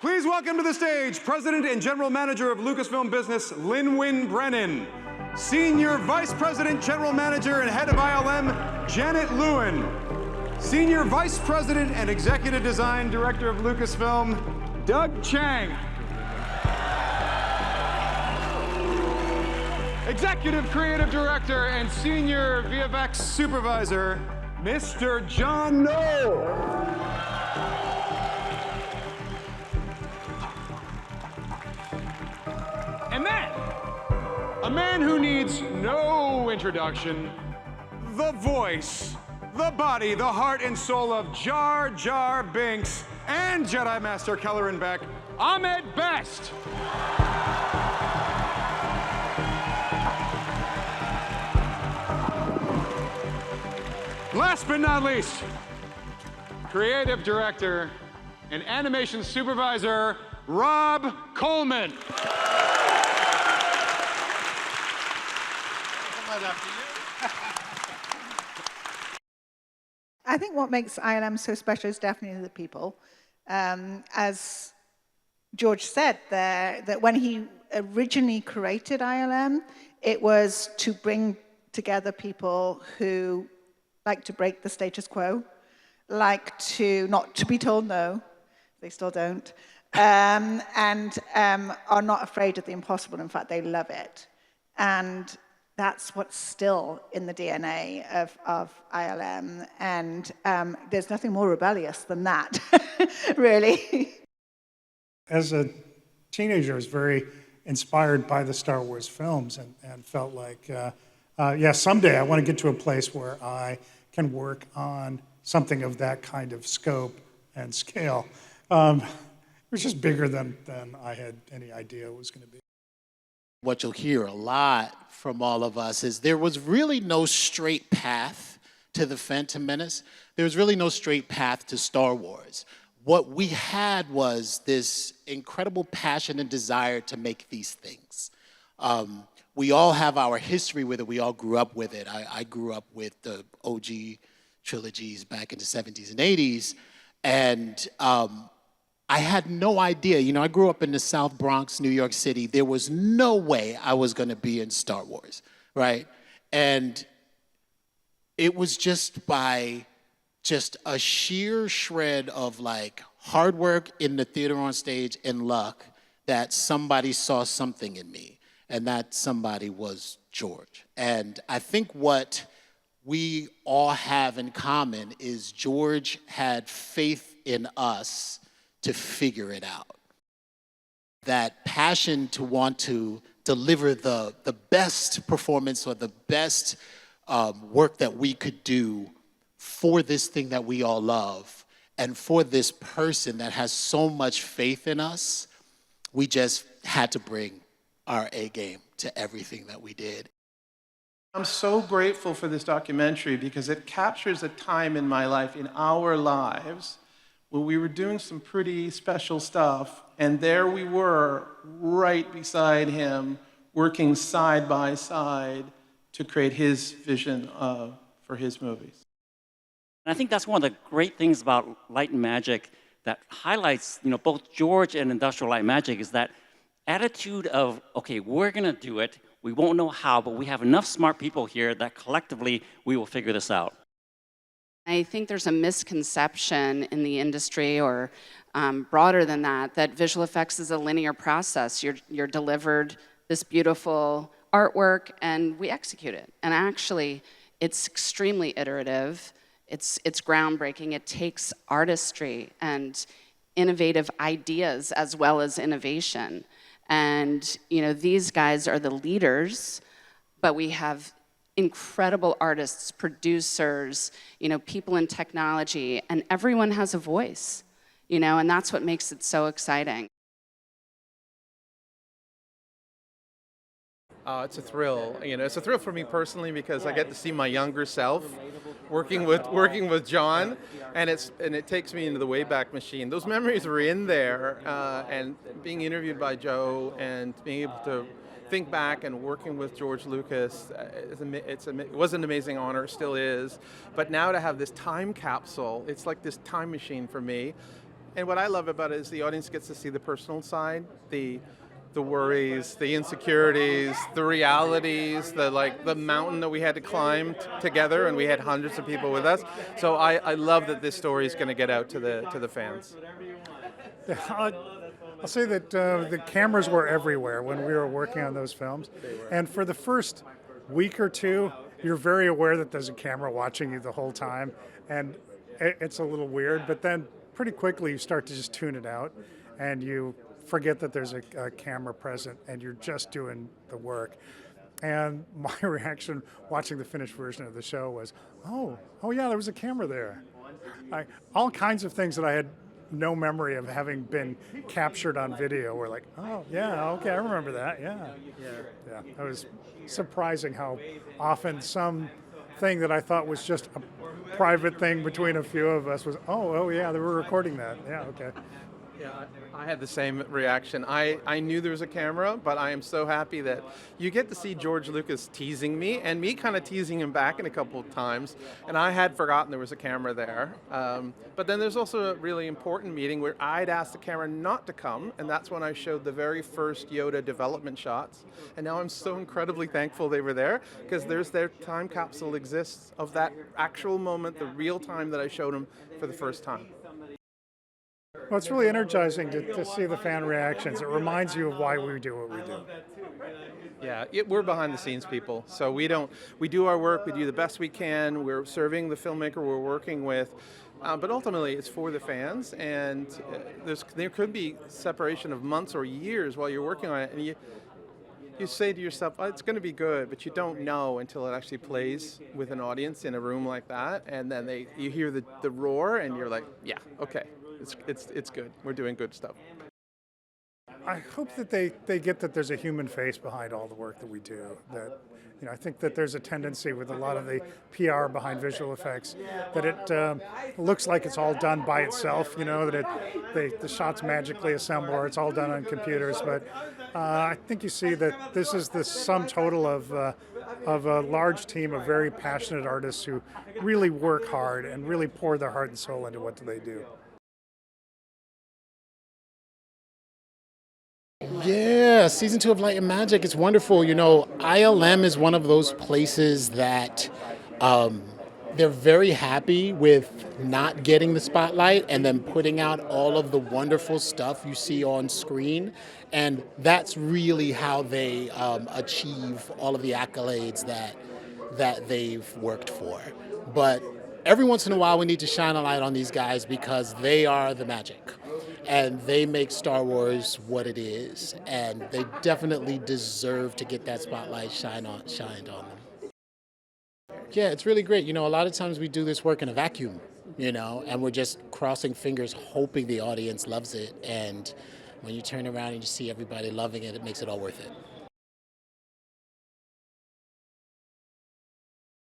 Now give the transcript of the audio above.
Please welcome to the stage President and General Manager of Lucasfilm Business, Lin-Win Brennan. Senior Vice President, General Manager, and Head of ILM, Janet Lewin. Senior Vice President and Executive Design Director of Lucasfilm, Doug Chang. Executive Creative Director and Senior VFX Supervisor, Mr. John Knoll. And then, a man who needs no introduction, the voice, the body, the heart and soul of Jar Jar Binks and Jedi Master Kelleran Beck, Ahmed Best. Last but not least, Creative Director and Animation Supervisor, Rob Coleman. I think what makes ILM so special is definitely the people. As George said there, that when he originally created ILM, it was to bring together people who like to break the status quo, like to not to be told no, they still don't, and are not afraid of the impossible. In fact, they love it. And that's what's still in the DNA of ILM, and there's nothing more rebellious than that, really. As a teenager, I was very inspired by the Star Wars films and felt like, yeah, someday I want to get to a place where I can work on something of that kind of scope and scale. It was just bigger than I had any idea it was going to be. What you'll hear a lot from all of us is there was really no straight path to the Phantom Menace. There was really no straight path to Star Wars. What we had was this incredible passion and desire to make these things. We all have our history with it. We all grew up with it. I grew up with the OG trilogies back in the 70s and 80s. And I had no idea. You know, I grew up in the South Bronx, New York City. There was no way I was going to be in Star Wars, right? And it was just by just a sheer shred of like hard work in the theater on stage and luck that somebody saw something in me. And that somebody was George. And I think what we all have in common is George had faith in us to figure it out. That passion to want to deliver the best performance or the best work that we could do for this thing that we all love and for this person that has so much faith in us, we just had to bring our A game to everything that we did. I'm so grateful for this documentary because it captures a time in my life, in our lives, where we were doing some pretty special stuff, and there we were, right beside him, working side by side to create his vision for his movies. And I think that's one of the great things about Light and Magic that highlights, you know, both George and Industrial Light and Magic is that attitude of, okay, we're gonna do it, we won't know how, but we have enough smart people here that collectively we will figure this out. I think there's a misconception in the industry, or broader than that, that visual effects is a linear process. You're delivered this beautiful artwork and we execute it. And actually, it's extremely iterative. It's groundbreaking. It takes artistry and innovative ideas as well as innovation. And you know, these guys are the leaders, but we have incredible artists, producers, you know, people in technology, and everyone has a voice, you know, and that's what makes it so exciting. It's a thrill. You know, it's a thrill for me personally because I get to see my younger self working with John, and it takes me into the Wayback Machine. Those memories were in there, and being interviewed by Joe and being able to think back and working with George Lucas, it was an amazing honor, still is. But now to have this time capsule, it's like this time machine for me. And what I love about it is the audience gets to see the personal side, the worries, the insecurities, the realities, the mountain that we had to climb together, and we had hundreds of people with us. So I love that this story is going to get out to the fans. I'll say that the cameras were everywhere when we were working on those films. And for the first week or two, you're very aware that there's a camera watching you the whole time. And it's a little weird, but then pretty quickly you start to just tune it out and you forget that there's a camera present and you're just doing the work. And my reaction watching the finished version of the show was, oh yeah, there was a camera there. All kinds of things that I had no memory of having been captured on video were like, oh yeah, okay, I remember that, yeah. It was surprising how often some thing that I thought was just a private thing between a few of us was, oh yeah, they were recording that, yeah, okay. Yeah, I had the same reaction. I knew there was a camera, but I am so happy that you get to see George Lucas teasing me and me kind of teasing him back in a couple of times. And I had forgotten there was a camera there. But then there's also a really important meeting where I'd asked the camera not to come, and that's when I showed the very first Yoda development shots. And now I'm so incredibly thankful they were there, because their time capsule exists of that actual moment, the real time that I showed them for the first time. Well, it's really energizing to see the fan reactions. It reminds you of why we do what we do. Yeah, we're behind the scenes people. So we do our work, we do the best we can, we're serving the filmmaker we're working with, but ultimately it's for the fans, and there could be separation of months or years while you're working on it, and you say to yourself, oh, it's going to be good, but you don't know until it actually plays with an audience in a room like that, and then you hear the roar, and you're like, yeah, okay. It's good. We're doing good stuff. I hope that they get that there's a human face behind all the work that we do. That I think that there's a tendency with a lot of the PR behind visual effects that it looks like it's all done by itself. That the shots magically assemble or it's all done on computers. But I think you see that this is the sum total of a large team of very passionate artists who really work hard and really pour their heart and soul into what they do. Yeah, season 2 of Light and Magic is wonderful. ILM is one of those places that they're very happy with not getting the spotlight and then putting out all of the wonderful stuff you see on screen. And that's really how they achieve all of the accolades that they've worked for. But every once in a while we need to shine a light on these guys because they are the magic. And they make Star Wars what it is, and they definitely deserve to get that spotlight shined on them. Yeah, it's really great. A lot of times we do this work in a vacuum, and we're just crossing fingers hoping the audience loves it. And when you turn around and you see everybody loving it, it makes it all worth it.